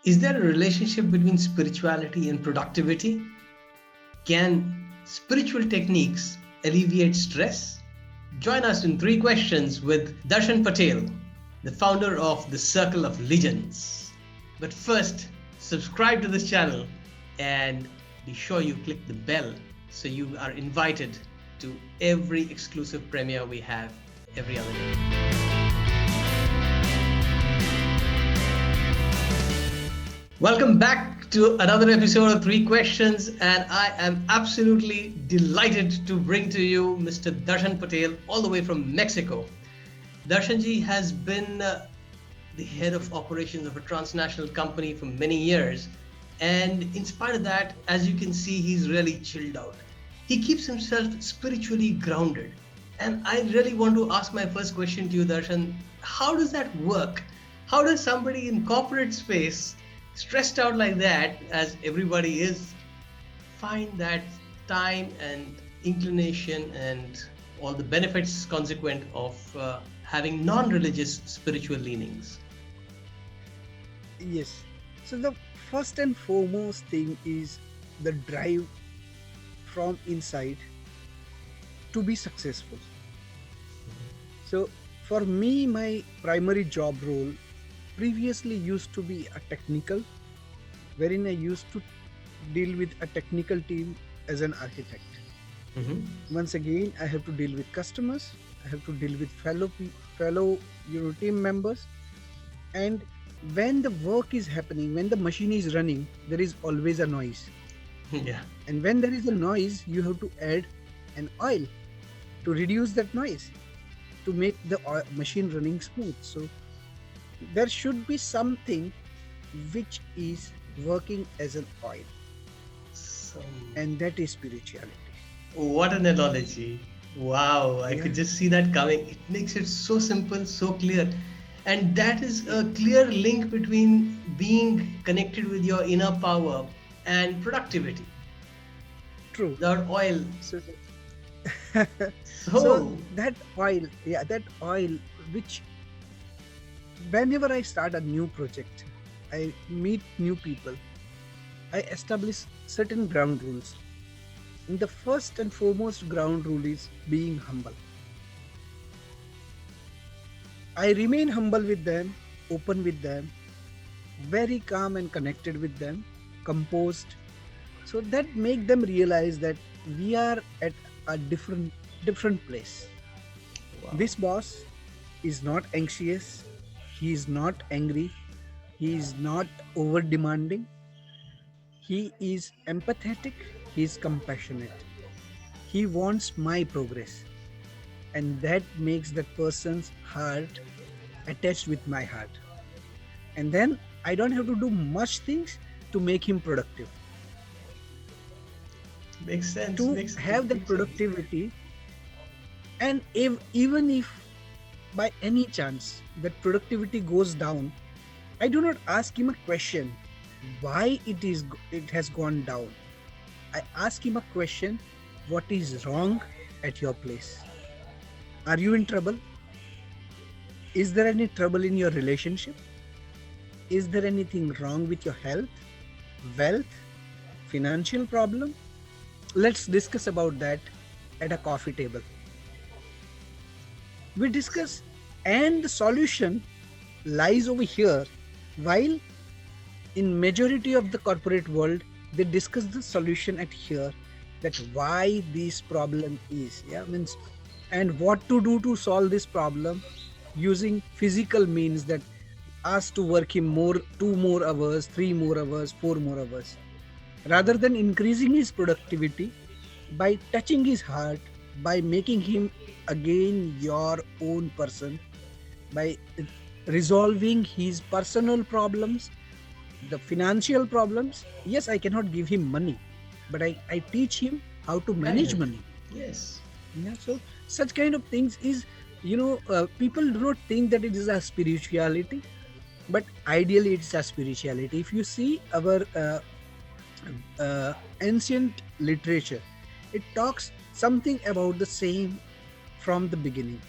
Is there a relationship between spirituality and productivity? Can spiritual techniques alleviate stress? Join us in three questions with Darshan Patel, the founder of the Circle of Legends. But first, subscribe to this channel and be sure you click the bell so you are invited to every exclusive premiere we have every other day. Welcome back to another episode of Three Questions, and I am absolutely delighted to bring to you Mr. Darshan Patel, all the way from Mexico. Darshanji has been the head of operations of a transnational company for many years, and in spite of that, as you can see, he's really chilled out. He keeps himself spiritually grounded. And I really want to ask my first question to you, Darshan. How does that work? How does somebody in corporate space, stressed out like that, as everybody is, find that time and inclination and all the benefits consequent of having non-religious spiritual leanings? Yes. So the first and foremost thing is the drive from inside to be successful. So for me, my primary job role previously used to be a technical, wherein I used to deal with a technical team as an architect. Mm-hmm. Once again, I have to deal with customers. I have to deal with fellow team members. And when the work is happening, when the machine is running, there is always a noise. Yeah. And when there is a noise, you have to add an oil to reduce that noise, to make the machine running smooth. So there should be something which is working as an oil, So, and that is spirituality. what an analogy. Wow, I Yeah. could just see that coming. It makes it so simple, so clear. And that is a clear link between being connected with your inner power and productivity. True. Without oil. So, so So, that oil, yeah, that oil, which whenever I start a new project, I meet new people, I establish certain ground rules. And the first and foremost ground rule is being humble. I remain humble with them, open with them, very calm and connected with them, composed. So that make them realize that we are at a different place. wow. This boss is not anxious, he is not angry, he is not over demanding, he is empathetic, he is compassionate. He wants my progress, and that makes that person's heart attached with my heart. And then I don't have to do much things to make him productive. Makes sense. To Makes have that complete sense. productivity, and even if by any chance that productivity goes down, I do not ask him a question why it has gone down. I ask him a question, what is wrong at your place? Are you in trouble? Is there any trouble in your relationship? Is there anything wrong with your health, wealth, financial problem? Let's discuss about that at a coffee table. We discuss, and the solution lies over here. While in majority of the corporate world, they discuss the solution at here, that why this problem is, yeah, means, and what to do to solve this problem, using physical means, that ask to work him more, 2 more hours, 3 more hours, 4 more hours, rather than increasing his productivity by touching his heart, by making him again your own person, by resolving his personal problems, the financial problems. Yes, I cannot give him money, but I teach him how to manage Guidance. money. Yes. Yeah, so such kind of things is, people do not think that it is a spirituality, but ideally it's a spirituality. If you see our ancient literature, it talks something about the same from the beginning.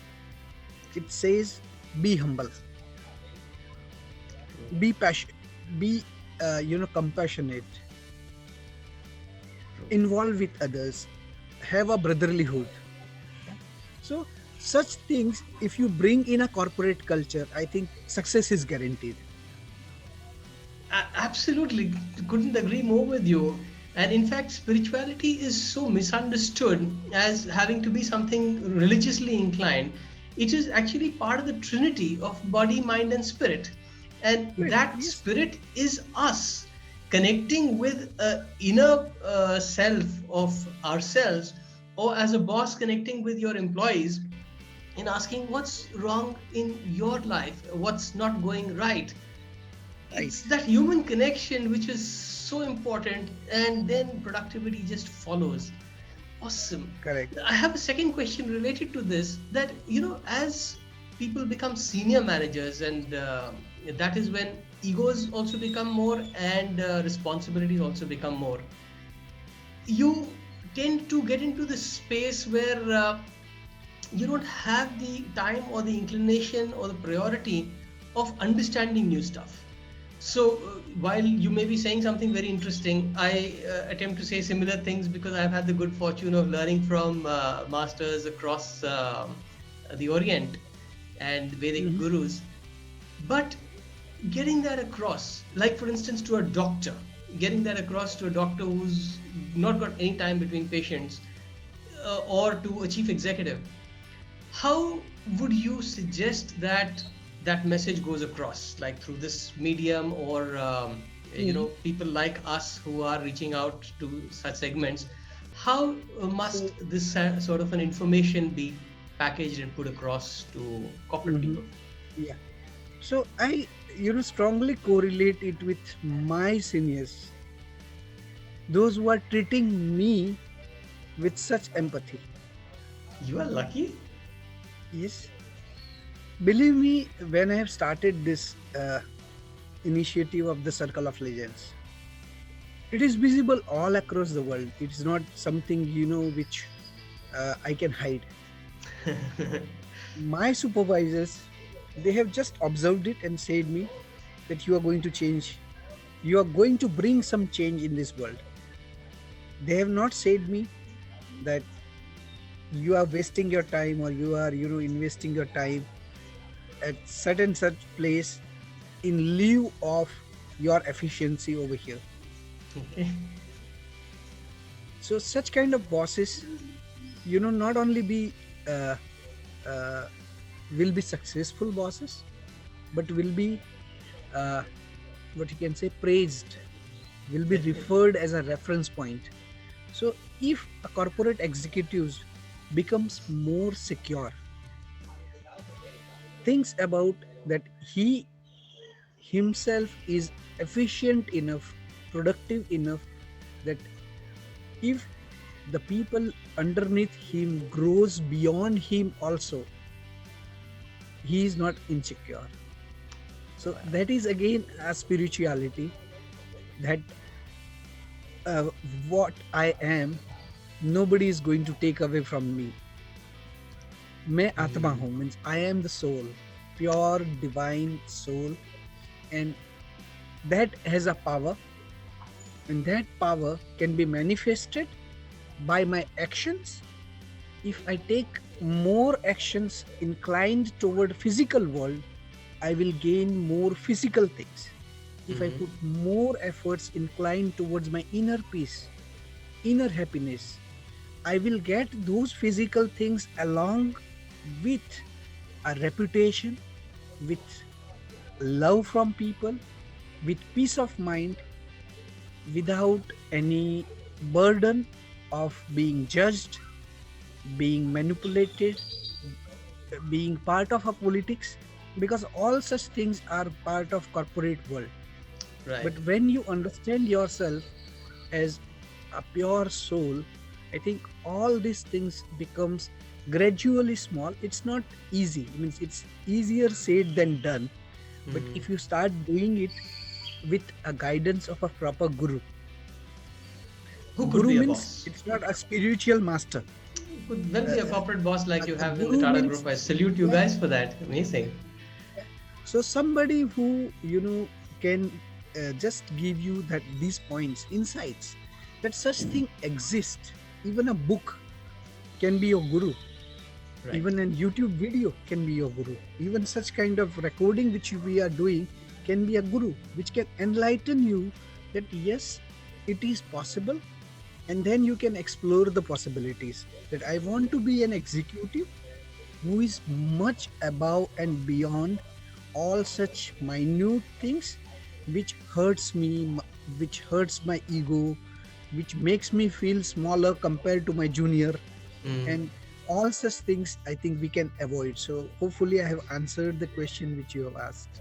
It says, be humble, be passionate, be compassionate, involved with others, have a brotherlyhood. So such things, if you bring in a corporate culture, I think success is guaranteed. Absolutely, couldn't agree more with you. And in fact, spirituality is so misunderstood as having to be something religiously inclined. It is actually part of the trinity of body, mind, and spirit. And Spirit, that yes, spirit is us connecting with a inner self of ourselves, or as a boss connecting with your employees and asking what's wrong in your life, what's not going right. right, It's that human connection which is so important, and then productivity just follows. Awesome. correct. I have a second question related to this, that as people become senior managers, and that is when egos also become more, and responsibilities also become more. You tend to get into this space where you don't have the time or the inclination or the priority of understanding new stuff. So while you may be saying something very interesting, I attempt to say similar things because I've had the good fortune of learning from masters across the Orient and Vedic Mhm. gurus. But getting that across, like for instance, to a doctor, getting that across to a doctor who's not got any time between patients, or to a chief executive, how would you suggest that that message goes across, like through this medium, or Mhm. people like us who are reaching out to such segments? How must So, this sort of an information be packaged and put across to corporate mhm, people? yeah. So I, strongly correlate it with my seniors, those who are treating me with such empathy. You are lucky. Yes, believe me, when I have started this initiative of the Circle of Legends, it is visible all across the world. It is not something which I can hide. My supervisors, they have just observed it and said me that you are going to change, you are going to bring some change in this world. They have not said me that you are wasting your time, or you are investing your time at certain such place in lieu of your efficiency over here. Okay. So such kind of bosses, not only be uh, uh, will be successful bosses, but will be uh, what you can say praised, will be referred as a reference point. So if a corporate executives becomes more secure, thinks about that he himself is efficient enough, productive enough, that if the people underneath him grows beyond him also, he is not insecure. So that is again a spirituality, that uh, what I am, nobody is going to take away from me. मैं आत्मा हूँ, means I am the soul, pure divine soul, and that has a power, and that power can be manifested by my actions. If I take more actions inclined toward physical world, I will gain more physical things. If I put more efforts inclined towards my inner peace, inner happiness, I will get those physical things along with a reputation, with love from people, with peace of mind, without any burden of being judged, being manipulated, being part of a politics, because all such things are part of corporate world. Right. But when you understand yourself as a pure soul, I think all these things becomes gradually small. It's not easy. It means it's easier said than done. But if you start doing it with a guidance of a proper guru, Who could guru be a means boss? it's not a spiritual master. Who could well be a corporate boss like you A have in the guru Tata means, Group? I salute you yeah. guys for that. Amazing. So somebody who can just give you that these points, insights, that such thing exists. Even a book can be your guru. Right. Even a YouTube video can be your guru. Even such kind of recording which we are doing can be a guru, which can enlighten you that yes, it is possible. And then you can explore the possibilities. That I want to be an executive who is much above and beyond all such minute things which hurts me, which hurts my ego, which makes me feel smaller compared to my junior, Mm. and all such things I think we can avoid. So hopefully I have answered the question which you have asked.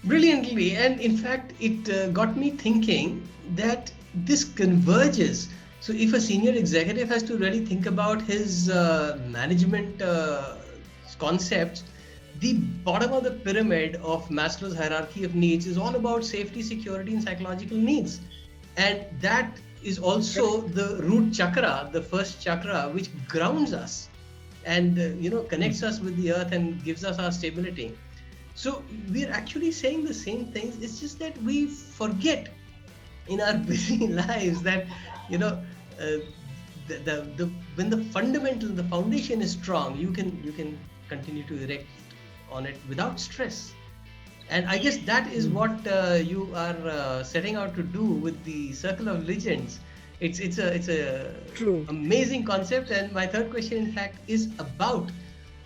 Brilliantly, and in fact, it got me thinking that this converges. So, if a senior executive has to really think about his management concepts, the bottom of the pyramid of Maslow's hierarchy of needs is all about safety, security, and psychological needs. And that is also the root chakra, the first chakra, which grounds us and connects us with the earth and gives us our stability. So we're actually saying the same things. It's just that we forget in our busy lives that you know uh, the when the fundamental, the foundation is strong, you can continue to erect on it without stress. And I guess that is Mm, what you are setting out to do with the Circle of Legends. It's a true. amazing concept. And my third question, in fact, is about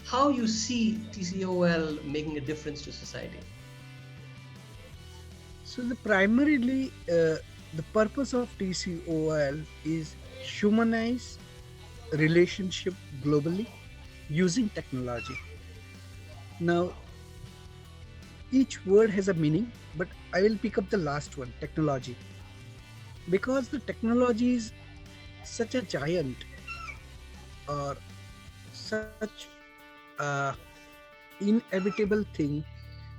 how you see TCOL making a difference to society. So the primarily the purpose of TCOL is humanize relationship globally using technology. Now each word has a meaning, but I will pick up the last one, technology, because the technology is such a giant or such a inevitable thing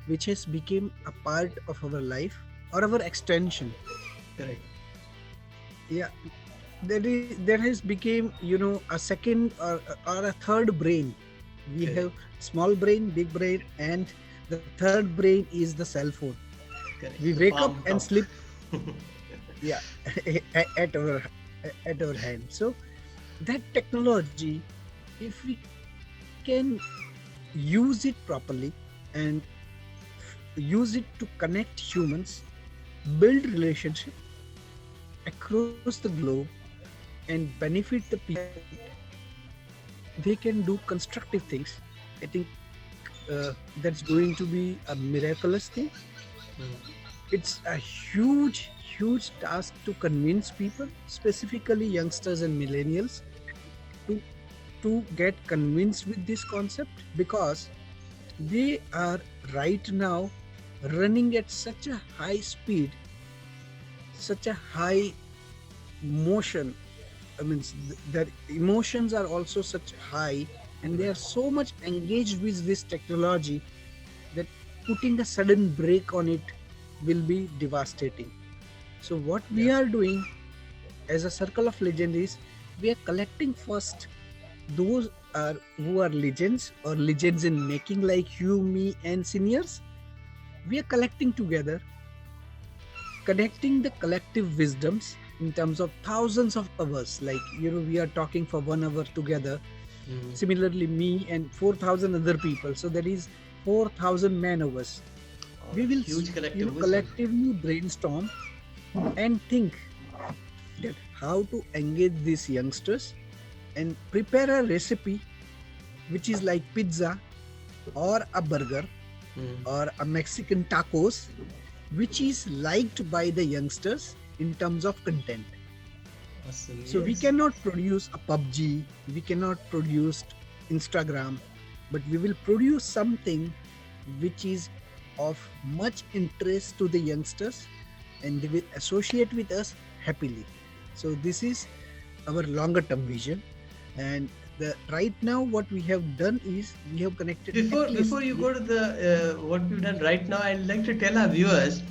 which has become a part of our life or our extension. Correct. Yeah, there has become a second or a third brain. We Correct. have small brain, big brain, and the third brain is the cell phone. Correct. We The wake up palm and top. sleep, yeah, at our hand. So that technology, if we can use it properly and use it to connect humans, build relationship across the globe, and benefit the people, they can do constructive things. I think that's going to be a miraculous thing. Mm. It's a huge task to convince people, specifically youngsters and millennials, to get convinced with this concept, because they are right now running at such a high speed, such a high motion. I mean, their emotions are also such high, and they are so much engaged with this technology that putting a sudden break on it will be devastating. So what we Yeah. are doing as a Circle of Legends is, we are collecting first those are who are legends or legends in making, like you, me, and seniors. We are collecting together, connecting the collective wisdoms in terms of thousands of hours. Like we are talking for 1 hour together. Mm. Similarly, me and 4,000 other people. So that is 4,000 man hours. All We will, huge collective wisdom. collectively brainstorm and think that how to engage these youngsters and prepare a recipe which is like pizza or a burger Mm. or a Mexican tacos, which is liked by the youngsters in terms of content. Awesome. So we Yes. cannot produce a PUBG, we cannot produce Instagram, but we will produce something which is of much interest to the youngsters, and they will associate with us happily. So this is our longer term vision. And the right now what we have done is, we have connected Before at least, before you go to the what we've done right now, I'd like to tell our viewers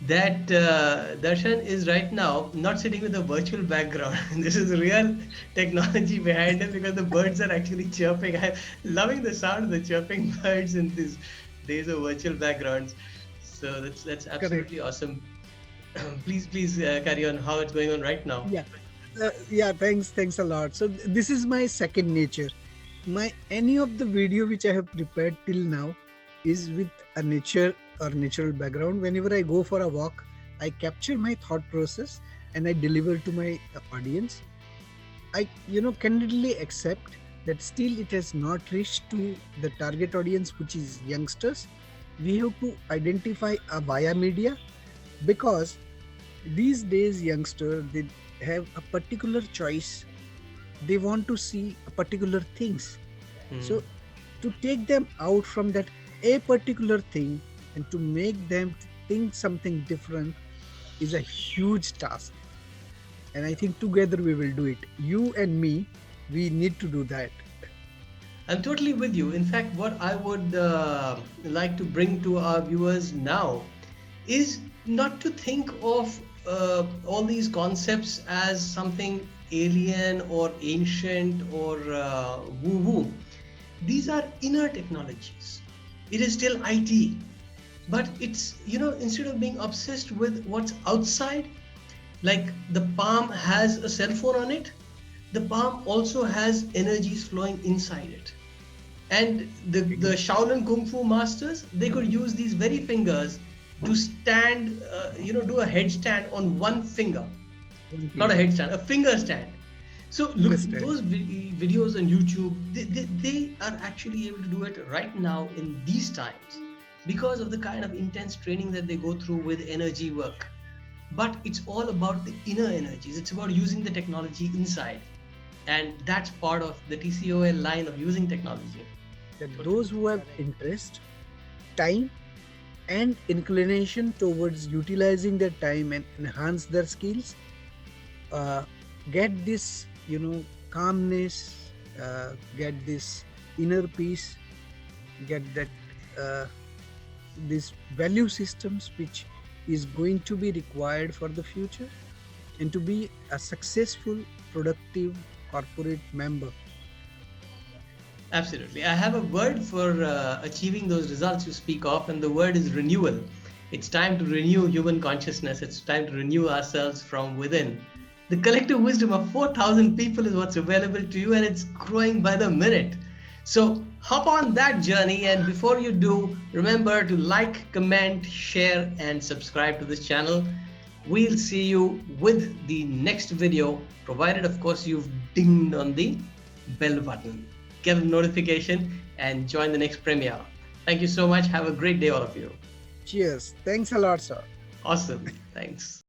that Darshan is right now not sitting with a virtual background. This is real technology behind it, because the birds are actually chirping. I'm loving the sound of the chirping birds in these days of virtual backgrounds. So that's correct. absolutely awesome. Please carry on how it's going on right now. Yeah. Yeah, thanks a lot. So this is my second nature. My any of the video which I have prepared till now is with a nature or natural background. Whenever I go for a walk, I capture my thought process and I deliver to my audience. I candidly accept that still it has not reached to the target audience, which is youngsters. We have to identify a via media, because these days youngster, they have a particular choice. They want to see a particular things. So to take them out from that a particular thing and to make them think something different is a huge task. And I think together we will do it. You and me, we need to do that. I'm totally with you. In fact, what I would like to bring to our viewers now is not to think of all these concepts as something alien or ancient or woo woo. These are inner technologies. It is still IT, but it's, instead of being obsessed with what's outside, like the palm has a cell phone on it, the palm also has energies flowing inside it. And the Shaolin Kung Fu masters, they could use these very fingers to stand, do a headstand on one finger. Not a headstand, a finger stand. So look, Understand. those videos on YouTube, they are actually able to do it right now in these times because of the kind of intense training that they go through with energy work. But it's all about the inner energies. It's about using the technology inside. And that's part of the TCOL line of using technology. That those who have interest, time, and inclination towards utilizing their time and enhance their skills, get this, calmness, get this inner peace, get that these value systems which is going to be required for the future, and to be a successful, productive corporate member. Absolutely. I have a word for achieving those results you speak of, and the word is renewal. It's time to renew human consciousness. It's time to renew ourselves from within. The collective wisdom of 4,000 people is what's available to you, and it's growing by the minute. So hop on that journey, and before you do, remember to like, comment, share, and subscribe to this channel. We'll see you with the next video, provided, of course, you've dinged on the bell button. Get a notification and join the next premiere. Thank you so much. Have a great day, all of you. Cheers. Thanks a lot, sir. Awesome. Thanks.